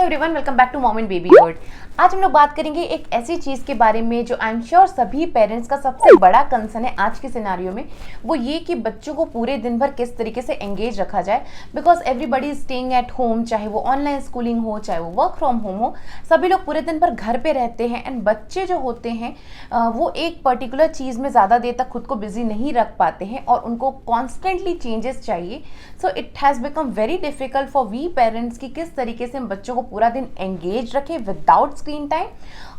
Everyone, welcome back to mom and baby world. आज हम लोग बात करेंगे एक ऐसी चीज़ के बारे में जो आई एम श्योर सभी पेरेंट्स का सबसे बड़ा कंसर्न है आज के सिनारियो में। वो ये कि बच्चों को पूरे दिन भर किस तरीके से एंगेज रखा जाए, because everybody is staying at home, चाहे वो ऑनलाइन स्कूलिंग हो चाहे वो वर्क फ्रॉम होम हो, सभी लोग पूरे दिन भर घर पे रहते हैं। एंड बच्चे जो होते हैं वो एक पर्टिकुलर चीज़ में ज़्यादा देर तक खुद को बिजी नहीं रख पाते हैं और उनको कॉन्स्टेंटली चेंजेस चाहिए। So it has become very difficult for we parents कि किस तरीके से हम बच्चों को पूरा दिन एंगेज रखें विदाउट स्क्रीन टाइम,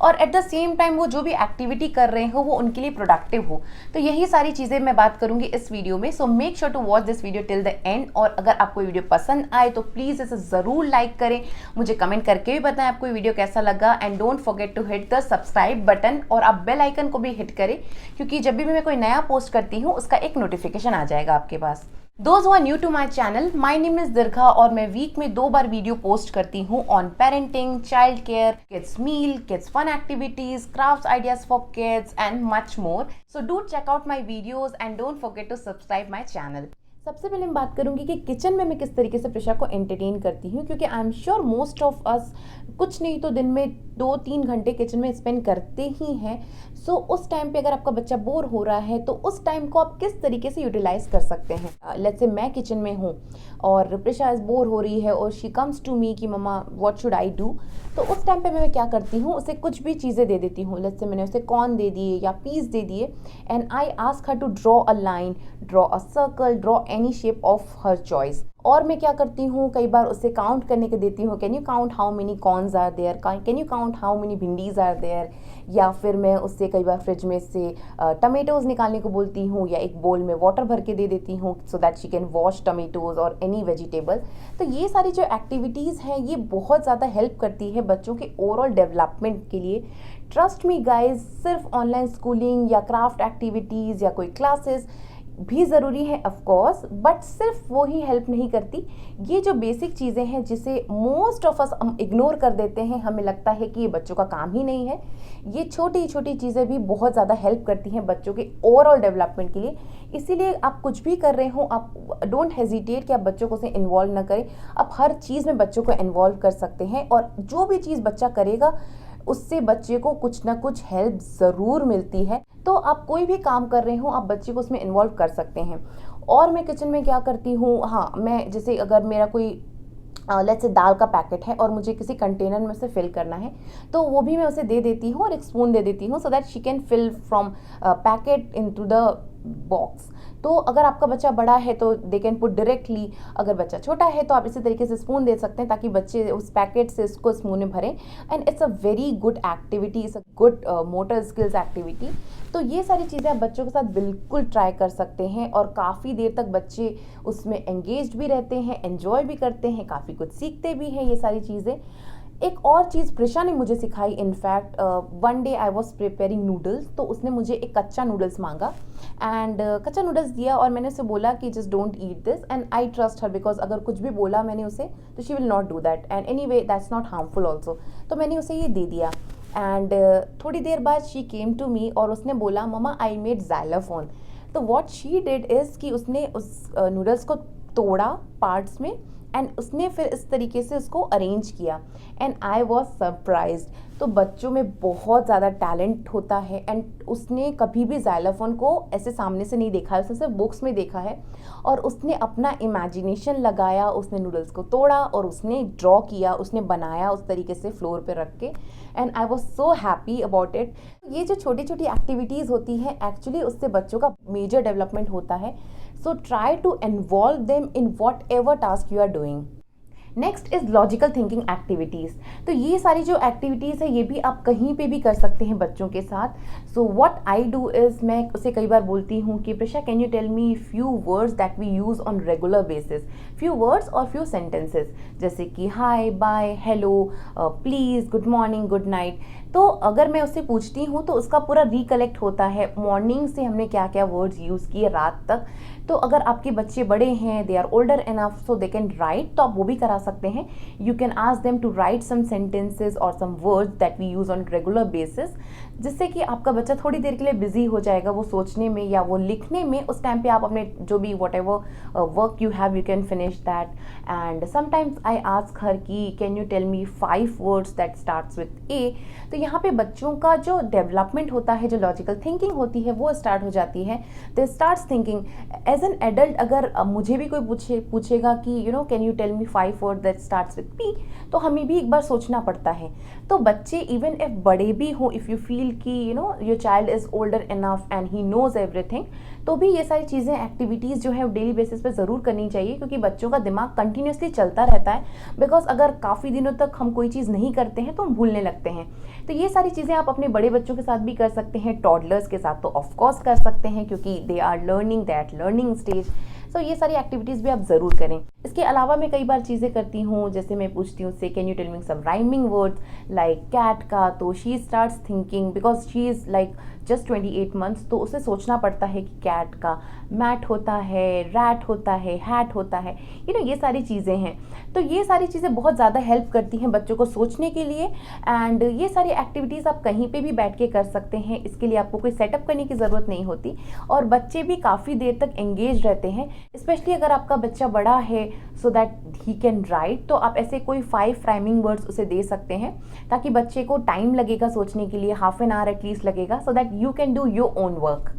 और एट द सेम टाइम वो जो भी एक्टिविटी कर रहे हो वो उनके लिए प्रोडक्टिव हो। तो यही सारी चीज़ें मैं बात करूंगी इस वीडियो में। So make sure to watch this video till the end. और अगर आपको वीडियो पसंद आए तो प्लीज़ इसे ज़रूर लाइक करें, मुझे कमेंट करके भी बताएं आपको वीडियो कैसा लगा। And don't forget to hit the subscribe button, और आप बेल आइकन को भी हिट करें, क्योंकि जब भी मैं कोई नया पोस्ट करती हूँ उसका एक नोटिफिकेशन आ जाएगा आपके पास। Those who are new to my channel, my name is दीर्घा और मैं वीक में 2 बार वीडियो पोस्ट करती हूँ on parenting, child care, kids meal, kids fun activities, crafts ideas for kids and much more. So do check out my videos and don't forget to subscribe my channel. सबसे पहले मैं बात करूंगी कि kitchen में मैं किस तरीके से प्रिशा को एंटरटेन करती हूँ, क्योंकि I am sure most of us कुछ नहीं तो दिन में 2-3 घंटे किचन में स्पेंड करते ही हैं। सो उस टाइम पे अगर आपका बच्चा बोर हो रहा है तो उस टाइम को आप किस तरीके से यूटिलाइज कर सकते हैं। लेट्स से मैं किचन में हूँ और प्रिशा इज बोर हो रही है और शी कम्स टू मी कि मम्मा व्हाट शुड आई डू। तो उस टाइम पे मैं क्या करती हूँ, उसे कुछ भी चीज़ें दे देती हूँ। लेट्स से मैंने उसे कॉर्न दे दिए या पीस दे दिए, and I ask her to draw a line, draw a circle, draw any shape of her choice. और मैं क्या करती हूँ, कई बार उसे काउंट करने के देती हूँ, can you count how many corns are there, can you count how many bhindis are there. या फिर मैं उससे कई बार फ्रिज में से टमेटोज़ निकालने को बोलती हूँ, या एक बोल में वाटर भर के दे देती हूँ so that she can wash tomatoes और एनी वेजिटेबल। तो ये सारी जो एक्टिविटीज़ हैं ये बहुत ज़्यादा हेल्प करती है बच्चों के ओवरऑल डेवलपमेंट के लिए। ट्रस्ट मी गाइज, सिर्फ ऑनलाइन स्कूलिंग या क्राफ्ट एक्टिविटीज़ या कोई क्लासेस भी ज़रूरी है ऑफ कोर्स, बट सिर्फ वो ही हेल्प नहीं करती। ये जो बेसिक चीज़ें हैं जिसे मोस्ट ऑफ अस हम इग्नोर कर देते हैं, हमें लगता है कि ये बच्चों का काम ही नहीं है, ये छोटी छोटी चीज़ें भी बहुत ज़्यादा हेल्प करती हैं बच्चों के ओवरऑल डेवलपमेंट के लिए। इसीलिए आप कुछ भी कर रहे हो, आप डोंट हेजिटेट कि आप बच्चों को से इन्वॉल्व ना करें। आप हर चीज़ में बच्चों को इन्वॉल्व कर सकते हैं, और जो भी चीज़ बच्चा करेगा उससे बच्चे को कुछ ना कुछ हेल्प ज़रूर मिलती है। तो आप कोई भी काम कर रहे हो आप बच्चे को उसमें इन्वॉल्व कर सकते हैं। और मैं किचन में क्या करती हूँ, हाँ, मैं जैसे अगर मेरा कोई लेट्स से दाल का पैकेट है और मुझे किसी कंटेनर में उसे फिल करना है, तो वो भी मैं उसे दे देती हूँ और एक स्पून दे देती हूँ so that she can fill from packet into the box. तो अगर आपका बच्चा बड़ा है तो दे कैन पुट डायरेक्टली, अगर बच्चा छोटा है तो आप इसी तरीके से स्पून दे सकते हैं ताकि बच्चे उस पैकेट से इसको स्पून में भरें। And it's a very good activity, it's a good motor skills activity. तो ये सारी चीज़ें आप बच्चों के साथ बिल्कुल ट्राई कर सकते हैं, और काफ़ी देर तक बच्चे उसमें एंगेज भी रहते हैं, एंजॉय भी करते हैं, काफ़ी कुछ सीखते भी हैं ये सारी चीज़ें। एक और चीज़ प्रिशा ने मुझे सिखाई, in fact one day I was preparing noodles, तो उसने मुझे एक कच्चा नूडल्स मांगा एंड कच्चा नूडल्स दिया, और मैंने उसे बोला कि just don't eat this, and I trust her because अगर कुछ भी बोला मैंने उसे तो she will not do that, and any way that's not harmful also. तो मैंने उसे ये दे दिया, एंड थोड़ी देर बाद शी केम टू मी और उसने बोला ममा आई मेड ज़ाइलोफोन। तो वॉट शी डिड इज़ कि उसने उस नूडल्स को तोड़ा पार्ट्स में, एंड उसने फिर इस तरीके से उसको अरेंज किया, एंड आई वॉज सरप्राइज्ड। तो बच्चों में बहुत ज़्यादा टैलेंट होता है, एंड उसने कभी भी ज़ाइलोफोन को ऐसे सामने से नहीं देखा है, उसने सिर्फ बुक्स में देखा है, और उसने अपना इमेजिनेशन लगाया, उसने नूडल्स को तोड़ा और उसने ड्रॉ किया, उसने बनाया उस तरीके से फ्लोर पे रख के, and I was so happy about it. ये जो छोटी छोटी एक्टिविटीज़ होती हैं एक्चुअली उससे बच्चों का मेजर डेवलपमेंट होता है। So try to involve them in what task you are doing. Next is logical thinking activities. तो ये सारी जो एक्टिविटीज़ है ये भी आप कहीं पे भी कर सकते हैं बच्चों के साथ। So what I do is, मैं उसे कई बार बोलती हूँ कि Prisha can you tell me few words that we use on regular basis, few words और फ्यू सेंटेंसेस, जैसे कि hi, bye, hello, please, good morning, good night. तो अगर मैं उससे पूछती हूँ तो उसका पूरा रिकलेक्ट होता है मॉर्निंग से हमने क्या क्या वर्ड्स यूज़ किए रात तक। तो अगर आपके बच्चे बड़े हैं, they are older enough so they can write, तो आप वो भी करा सकते हैं। You can ask them to write some sentences और some words that we use on regular basis, जिससे कि आपका बच्चा थोड़ी देर के लिए बिजी हो जाएगा वो सोचने में या वो लिखने में। उस टाइम पे आप अपने जो भी whatever work you have you can finish that. And sometimes I ask her कि can you tell me 5 words that starts with A. तो यहाँ पे बच्चों का जो डेवलपमेंट होता है, जो लॉजिकल थिंकिंग होती है वो स्टार्ट हो जाती है। They starts thinking as an adult. अगर मुझे भी कोई पूछेगा कि can you tell me 5 word that starts with P, तो हमें भी एक बार सोचना पड़ता है। तो बच्चे इवन इफ बड़े भी हो, इफ़ यू फील कि your child is older enough and he knows everything, तो भी ये सारी चीज़ें एक्टिविटीज़ जो है डेली बेसिस पे ज़रूर करनी चाहिए, क्योंकि बच्चों का दिमाग कंटिन्यूसली चलता रहता है। बिकॉज अगर काफ़ी दिनों तक हम कोई चीज़ नहीं करते हैं तो हम भूलने लगते हैं। तो ये सारी चीज़ें आप अपने बड़े बच्चों के साथ भी कर सकते हैं, टॉडलर्स के साथ तो ऑफकोर्स कर सकते हैं, क्योंकि they are learning that learning stage. So ये सारी एक्टिविटीज़ भी आप ज़रूर करें। इसके अलावा मैं कई बार चीज़ें करती हूँ, जैसे मैं पूछती हूँ say can you tell me some rhyming words like cat का, तो she starts thinking because she is like just 28 months, तो उसे सोचना पड़ता है कि कैट का मैट होता है, रैट होता है, हैट होता है, ये सारी चीज़ें हैं। तो ये सारी चीज़ें बहुत ज़्यादा हेल्प करती हैं बच्चों को सोचने के लिए। एंड ये सारी एक्टिविटीज़ आप कहीं पे भी बैठ के कर सकते हैं, इसके लिए आपको कोई सेटअप करने की ज़रूरत नहीं होती, और बच्चे भी काफ़ी देर तक एंगेज रहते हैं। स्पेशली अगर आपका बच्चा बड़ा है so that he can write, तो आप ऐसे कोई 5 राइमिंग वर्ड्स उसे दे सकते हैं, ताकि बच्चे को टाइम लगेगा सोचने के लिए, हाफ एन आवर एटलीस्ट लगेगा, so that you can do your own work.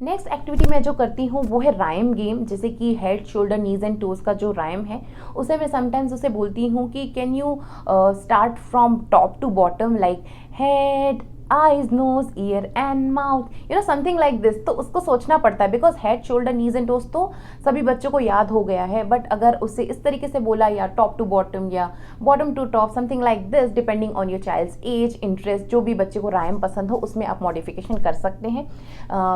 Next activity मैं जो करती हूँ वो है राइम गेम, जैसे कि head shoulder knees and toes का जो राइम है, उसे मैं समटाइम्स उसे बोलती हूँ कि can you start from top to bottom, like head, eyes, nose, ear and mouth, something like this. तो उसको सोचना पड़ता है, because head shoulder knees and toes तो सभी बच्चों को याद हो गया है, बट अगर उसे इस तरीके से बोला, या टॉप टू बॉटम या bottom to top, something like this, depending on your child's age, interest, जो भी बच्चे को राइम पसंद हो उसमें आप मॉडिफिकेशन कर सकते हैं।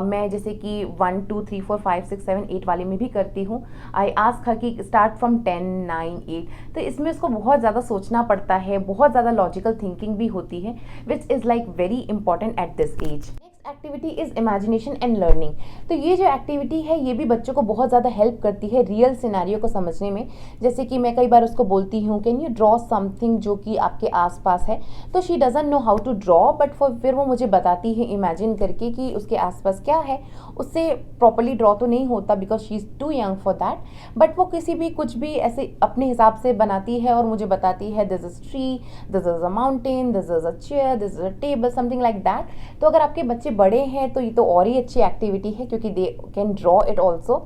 मैं जैसे कि 1 2 3 4 5 6 7 8 वाले में भी करती हूँ। आई आस्क हर कि स्टार्ट फ्रॉम 10 9 8। तो इसमें उसको बहुत ज़्यादा सोचना पड़ता है, बहुत ज़्यादा लॉजिकल थिंकिंग भी होती है, which is like very important at this age. Activity is imagination and learning. तो ये जो एक्टिविटी है ये भी बच्चों को बहुत ज़्यादा हेल्प करती है रियल सिनेरियो को समझने में। जैसे कि मैं कई बार उसको बोलती हूँ कैन यू ड्रॉ समथिंग जो कि आपके आसपास है, तो she doesn't know how to draw, but फिर वो मुझे बताती है इमेजिन करके कि उसके आसपास क्या है। उससे प्रॉपरली ड्रॉ तो नहीं होता because she is too young for that, but वो किसी भी कुछ भी ऐसे अपने हिसाब से बनाती है और मुझे बताती है this is tree, this is a mountain, this is a chair, this is a table, something like that. तो अगर आपके बच्चे बड़े हैं तो ये तो और ही अच्छी एक्टिविटी है, क्योंकि they can draw it also.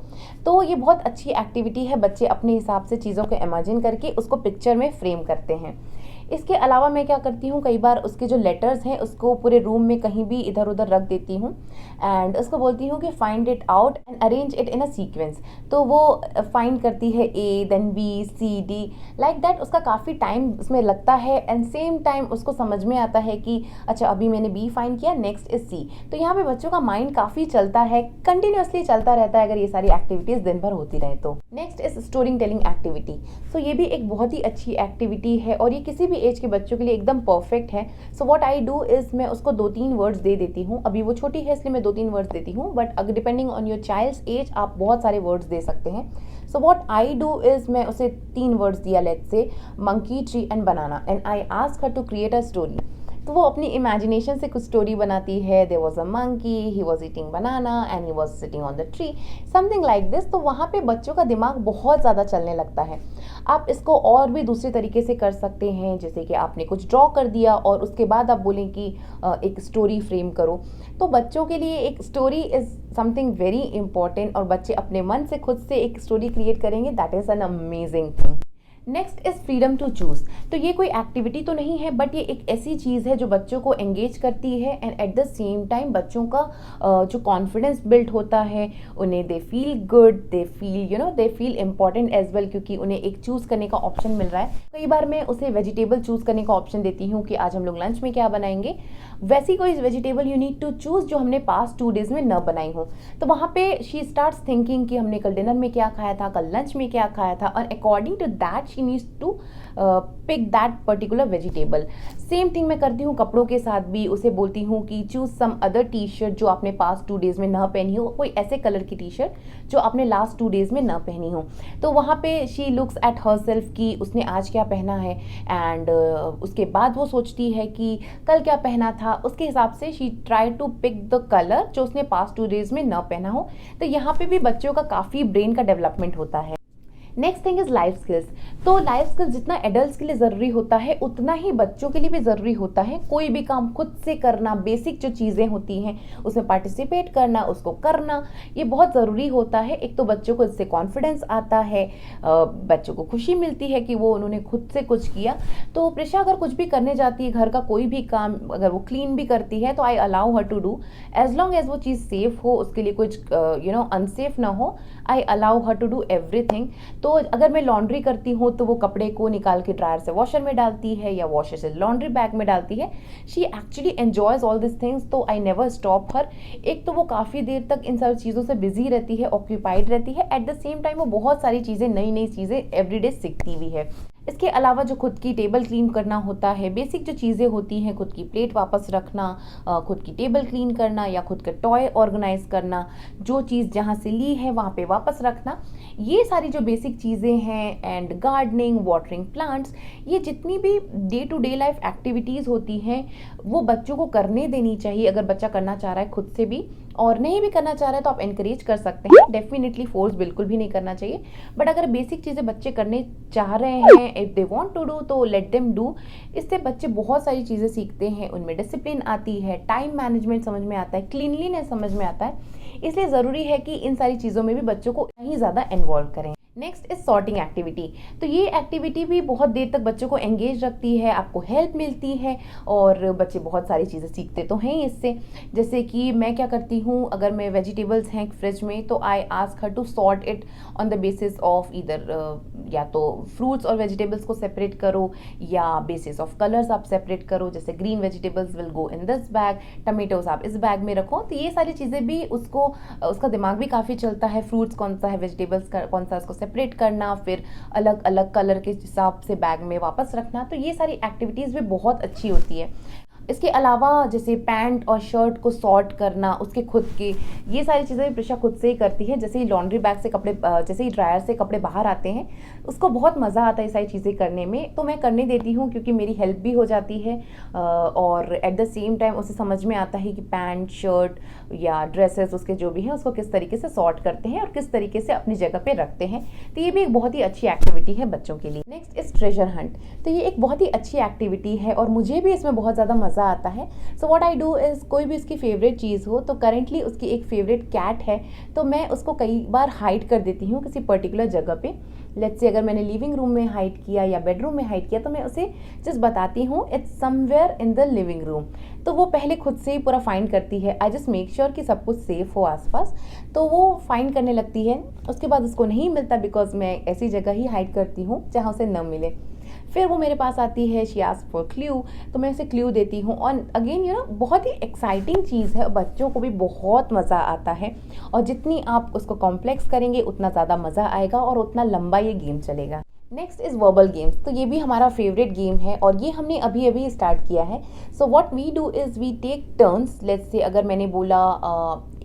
तो ये बहुत अच्छी एक्टिविटी है, बच्चे अपने हिसाब से चीज़ों को इमेजिन करके उसको पिक्चर में फ्रेम करते हैं। इसके अलावा मैं क्या करती हूँ, कई बार उसके जो लेटर्स हैं उसको पूरे रूम में कहीं भी इधर उधर रख देती हूँ एंड उसको बोलती हूँ कि find it out and arrange it in a sequence. तो वो फाइंड करती है A, then B, C, D, like that. उसका काफ़ी टाइम उसमें लगता है एंड सेम टाइम उसको समझ में आता है कि अच्छा अभी मैंने बी फाइंड किया, नेक्स्ट इज सी। तो यहाँ पे बच्चों का माइंड काफ़ी चलता है, कंटिन्यूसली चलता रहता है अगर ये सारी एक्टिविटीज़ दिन भर होती रहे तो। Next is story telling activity. सो ये भी एक बहुत ही अच्छी एक्टिविटी है और ये किसी भी एज के बच्चों के लिए एकदम परफेक्ट है। So what I do is मैं उसको 2-3 वर्ड्स दे देती हूँ। अभी वो छोटी है इसलिए मैं 2-3 वर्ड्स देती हूँ, बट अगर depending on your child's age आप बहुत सारे वर्ड्स दे सकते हैं। So what I do is मैं उसे 3 वर्ड्स दिया, let's say monkey, tree and banana, and I ask her to create a story. तो वो अपनी इमेजिनेशन से कुछ स्टोरी बनाती है। There was a monkey, he was eating banana and he was sitting on the tree, something like this. तो वहाँ पे बच्चों का दिमाग बहुत ज़्यादा चलने लगता है। आप इसको और भी दूसरे तरीके से कर सकते हैं, जैसे कि आपने कुछ ड्रॉ कर दिया और उसके बाद आप बोलें कि एक स्टोरी फ्रेम करो। तो बच्चों के लिए एक story is something very important, और बच्चे अपने मन से खुद से एक स्टोरी क्रिएट करेंगे, that is an amazing thing. Next is freedom to choose. तो ये कोई एक्टिविटी तो नहीं है, बट ये एक ऐसी चीज़ है जो बच्चों को एंगेज करती है and at the same time बच्चों का जो कॉन्फिडेंस बिल्ड होता है, उन्हें they feel good, they feel they feel important as well, क्योंकि उन्हें एक चूज़ करने का ऑप्शन मिल रहा है। कई बार मैं उसे वेजिटेबल चूज़ करने का ऑप्शन देती हूँ कि आज हम लोग लंच में क्या बनाएंगे, वैसी कोई vegetable you need to choose जो हमने पास्ट 2 डेज में न बनाई हो। तो वहाँ पे शी स्टार्ट्स थिंकिंग कि हमने कल डिनर में क्या खाया था, कल लंच में क्या खाया था, और according to that she needs to pick that particular vegetable. Same thing मैं करती हूँ कपड़ों के साथ भी, उसे बोलती हूँ कि choose some other T shirt जो आपने पास्ट 2 डेज में ना पहनी हो, कोई ऐसे कलर की टी शर्ट जो आपने लास्ट 2 डेज में ना पहनी हो। तो वहाँ पे she looks at her self कि उसने आज क्या पहना है, एंड उसके बाद वो सोचती है कि कल क्या पहना था, उसके हिसाब से she try to pick the colour जो उसने पास्ट 2 डेज में ना पहना हो। तो यहाँ पे भी बच्चों का काफ़ी ब्रेन का डेवलपमेंट होता है। Next thing is life skills. तो लाइफ स्किल्स जितना एडल्ट्स के लिए ज़रूरी होता है उतना ही बच्चों के लिए भी ज़रूरी होता है। कोई भी काम खुद से करना, बेसिक जो चीज़ें होती हैं उसमें पार्टिसिपेट करना, उसको करना, ये बहुत ज़रूरी होता है। एक तो बच्चों को इससे कॉन्फिडेंस आता है, बच्चों को खुशी मिलती है कि वो उन्होंने खुद से कुछ किया। तो प्रिशा अगर कुछ भी करने जाती है, घर का कोई भी काम, अगर वो क्लीन भी करती है तो I allow her to do, as long as वो चीज़ सेफ हो, उसके लिए कुछ अनसेफ ना हो, I allow her to do everything. तो अगर मैं लॉन्ड्री करती हूँ तो वो कपड़े को निकाल के ड्रायर से वॉशर में डालती है या वॉशर से लॉन्ड्री बैग में डालती है। She actually enjoys all this things, तो आई नेवर स्टॉप हर। एक तो वो काफ़ी देर तक इन सारी चीज़ों से बिजी रहती है, ऑक्यूपाइड रहती है, एट द सेम टाइम वो बहुत सारी चीज़ें, नई नई चीज़ें एवरीडे सीखती भी है। इसके अलावा जो खुद की टेबल क्लीन करना होता है, बेसिक जो चीज़ें होती हैं, खुद की प्लेट वापस रखना, खुद की टेबल क्लीन करना या खुद का टॉय ऑर्गेनाइज करना, जो चीज़ जहाँ से ली है वहाँ पे वापस रखना, ये सारी जो बेसिक चीज़ें हैं, एंड गार्डनिंग, वाटरिंग प्लांट्स, ये जितनी भी day to day life activities होती हैं वो बच्चों को करने देनी चाहिए। अगर बच्चा करना चाह रहा है खुद से भी, और नहीं भी करना चाह रहा है तो आप इनकरेज कर सकते हैं, डेफिनेटली फोर्स बिल्कुल भी नहीं करना चाहिए। बट अगर बेसिक चीज़ें बच्चे करने चाह रहे हैं, if they want to do, तो लेट देम डू। इससे बच्चे बहुत सारी चीज़ें सीखते हैं, उनमें डिसिप्लिन आती है, टाइम मैनेजमेंट समझ में आता है, क्लीनलीनेस समझ में आता है। इसलिए ज़रूरी है कि इन सारी चीज़ों में भी बच्चों को ही ज़्यादा इन्वॉल्व करें। Next is sorting activity. तो ये एक्टिविटी भी बहुत देर तक बच्चों को एंगेज रखती है, आपको हेल्प मिलती है और बच्चे बहुत सारी चीज़ें सीखते तो हैं इससे। जैसे कि मैं क्या करती हूँ, अगर मैं वेजिटेबल्स हैं फ्रिज में तो I ask her to sort it on the basis of either, या तो फ्रूट्स और वेजिटेबल्स को सेपरेट करो या बेसिस ऑफ कलर्स आप सेपरेट करो। जैसे green vegetables will go in this bag, tomatoes आप इस बैग में रखो। तो ये सारी चीज़ें भी उसका दिमाग भी काफ़ी चलता है, फ्रूट्स कौन सा है, वेजिटेबल्स कौन सा, उसको सेपरेट करना, फिर अलग अलग कलर के हिसाब से बैग में वापस रखना। तो ये सारी एक्टिविटीज़ भी बहुत अच्छी होती है। इसके अलावा जैसे पैंट और शर्ट को सॉर्ट करना, उसके खुद के, ये सारी चीज़ें भी प्रिशा खुद से ही करती है। जैसे ही लॉन्ड्री बैग से कपड़े, जैसे ही ड्रायर से कपड़े बाहर आते हैं, उसको बहुत मज़ा आता है ये सारी चीज़ें करने में, तो मैं करने देती हूँ क्योंकि मेरी हेल्प भी हो जाती है और एट द सेम टाइम उसे समझ में आता है कि पैंट, शर्ट या ड्रेसेस उसके जो भी हैं उसको किस तरीके से सॉर्ट करते हैं और किस तरीके से अपनी जगह पे रखते हैं। तो ये भी एक बहुत ही अच्छी एक्टिविटी है बच्चों के लिए। Next is treasure Hunt. तो ये एक बहुत ही अच्छी एक्टिविटी है और मुझे भी इसमें बहुत ज़्यादा मज़ा आता है। So what I do is, कोई भी उसकी फेवरेट चीज़ हो, तो करेंटली उसकी एक फेवरेट कैट है, तो मैं उसको कई बार हाइड कर देती हूँ किसी पर्टिकुलर जगह पे। लेट्स से अगर मैंने लिविंग रूम में हाइड किया या बेडरूम में हाइड किया, तो मैं उसे जस्ट बताती हूँ it's somewhere in the living room. तो वो पहले खुद से ही पूरा फाइंड करती है। आई जस्ट मेक श्योर कि सब कुछ सेफ हो आसपास, तो वो फाइंड करने लगती है। उसके बाद उसको नहीं मिलता बिकॉज मैं ऐसी जगह ही हाइड करती हूँ जहाँ उसे न मिले। फिर वो मेरे पास आती है, शी आस्क फॉर क्लू, तो मैं उसे क्लू देती हूँ। और अगेन बहुत ही एक्साइटिंग चीज़ है, बच्चों को भी बहुत मज़ा आता है और जितनी आप उसको कॉम्प्लेक्स करेंगे उतना ज़्यादा मज़ा आएगा और उतना लंबा ये गेम चलेगा। Next is verbal games. तो ये भी हमारा फेवरेट गेम है और ये हमने अभी अभी स्टार्ट किया है। So what we do is we take turns. Let's say अगर मैंने बोला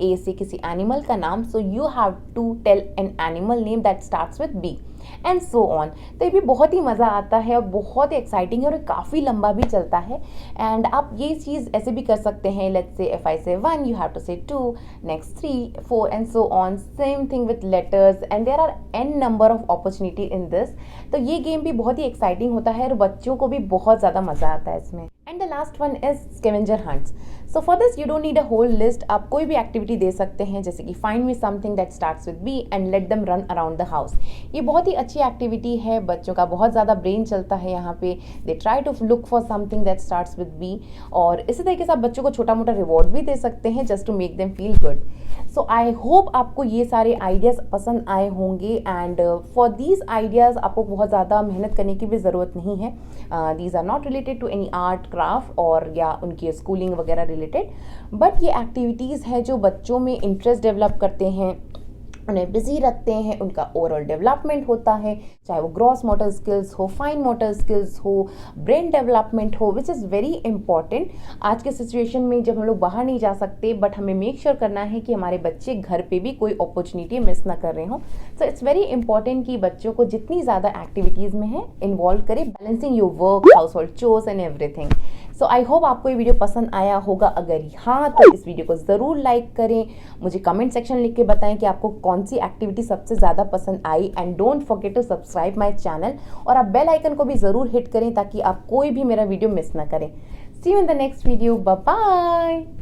ए से किसी एनिमल का नाम, so you have to tell an animal name that starts with B and so on. तो ये भी बहुत ही मज़ा आता है और बहुत ही एक्साइटिंग है और काफ़ी लंबा भी चलता है। एंड आप ये चीज़ ऐसे भी कर सकते हैं, लेट्स से इफ आई से 1 you have to say 2, next 3, 4 and so on. Same thing with letters and there are an number of opportunity in this. तो ये गेम भी बहुत ही एक्साइटिंग होता है और बच्चों को भी बहुत ज़्यादा मज़ा आता है इसमें। And the last one is scavenger hunts. So for this you don't need a whole list. आप कोई भी एक्टिविटी दे सकते हैं, जैसे कि find me something that starts with B and let them run around the house. ये बहुत ही अच्छी एक्टिविटी है, बच्चों का बहुत ज़्यादा ब्रेन चलता है यहाँ पे। They try to look for something that starts with B, और इसी तरीके से आप बच्चों को छोटा मोटा रिवॉर्ड भी दे सकते हैं just to make them feel good. So I hope आपको ये सारे आइडियाज़ पसंद आए होंगे एंड फॉर दीज आइडियाज़ आपको बहुत ज़्यादा मेहनत करने की भी ज़रूरत नहीं है। These are not related to any art, craft और या उनकी स्कूलिंग वगैरह रिलेटेड, बट ये एक्टिविटीज़ है जो बच्चों में इंटरेस्ट डेवलप करते हैं, उन्हें बिजी रखते हैं, उनका ओवरऑल डेवलपमेंट होता है, चाहे वो ग्रॉस मोटर स्किल्स हो, फाइन मोटर स्किल्स हो, ब्रेन डेवलपमेंट हो, विच इज़ वेरी इंपॉर्टेंट। आज के सिचुएशन में जब हम लोग बाहर नहीं जा सकते, बट हमें मेक श्योर करना है कि हमारे बच्चे घर पे भी कोई अपॉर्चुनिटी मिस ना कर रहे हों। सो इट्स वेरी इंपॉर्टेंट कि बच्चों को जितनी ज़्यादा एक्टिविटीज़ में है इन्वॉल्व करें, balancing your work, house hold chores and everything. So I hope आपको ये वीडियो पसंद आया होगा। अगर हाँ तो इस वीडियो को ज़रूर लाइक करें, मुझे कमेंट सेक्शन लिख के बताएं कि आपको कौन सी एक्टिविटी सबसे ज़्यादा पसंद आई, and don't forget to subscribe my channel, और आप बेल आइकन को भी ज़रूर हिट करें ताकि आप कोई भी मेरा वीडियो मिस ना करें। See you in the next video, bye bye.